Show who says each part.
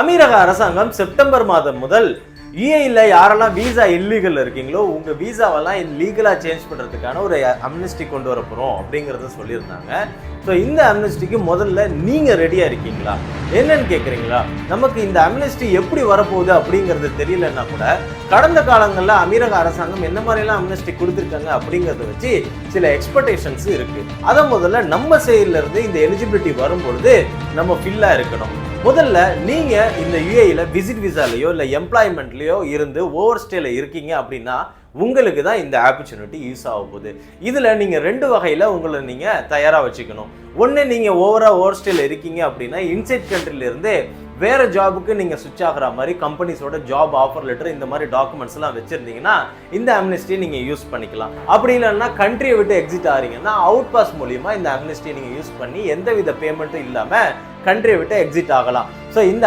Speaker 1: அமீரக அரசாங்கம் செப்டம்பர் மாதம் முதல் யுஏஇல யாரெல்லாம் வீசா இல்லீகல் இருக்கீங்களோ உங்க வீசாவெல்லாம் லீகலா சேஞ்ச் பண்றதுக்கான ஒரு அம்னஸ்டி கொண்டு வர போறோம் அப்படிங்கறத சொல்லியிருந்தாங்க. ஸோ இந்த அம்னஸ்டிக்கு முதல்ல நீங்க ரெடியா இருக்கீங்களா என்னன்னு கேட்குறீங்களா? நமக்கு இந்த அம்னஸ்டி எப்படி வரப்போகுது அப்படிங்கிறது தெரியலன்னா கூட கடந்த காலங்களில் அமீரக அரசாங்கம் என்ன மாதிரிலாம் அம்னஸ்டி கொடுத்துருக்காங்க அப்படிங்கிறத வச்சு சில எக்ஸ்பெக்டேஷன்ஸ் இருக்கு. அதை முதல்ல நம்ம சைட்ல இருந்து இந்த எலிஜிபிலிட்டி வரும்பொழுது நம்ம ஃபில்லா இருக்கணும். முதல்ல நீங்க இந்த யுஏஇல விசிட் விசாலையோ இல்லை எம்ப்ளாய்மெண்ட்லயோ இருந்து ஓவர் ஸ்டேல இருக்கீங்க அப்படின்னா உங்களுக்கு தான் இந்த ஆப்பர்ச்சுனிட்டி யூஸ் ஆக போகுது. இதுல நீங்க ரெண்டு வகையில உங்களை நீங்க தயாரா வச்சுக்கணும். ஒன்று நீங்க ஓவர் ஸ்டேல இருக்கீங்க அப்படின்னா இன்சைட் கண்ட்ரில இருந்து வேற ஜாபுக்கு நீங்க சுவிட்ச் ஆகிற மாதிரி கம்பெனிஸோட ஜாப் ஆஃபர் லெட்டர் இந்த மாதிரி டாக்குமெண்ட்ஸ் எல்லாம் வச்சிருந்தீங்கன்னா இந்த அம்னஸ்டியை நீங்க யூஸ் பண்ணிக்கலாம். அப்படி இல்லைன்னா கண்ட்ரியை விட்டு எக்ஸிட் ஆறீங்கன்னா அவுட் பாஸ் மூலியமா இந்த அம்னஸ்டியை நீங்க யூஸ் பண்ணி எந்தவித பேமெண்ட்டும் இல்லாம கண்ட்ரியை விட்டு எக்ஸிட் ஆகலாம். ஸோ இந்த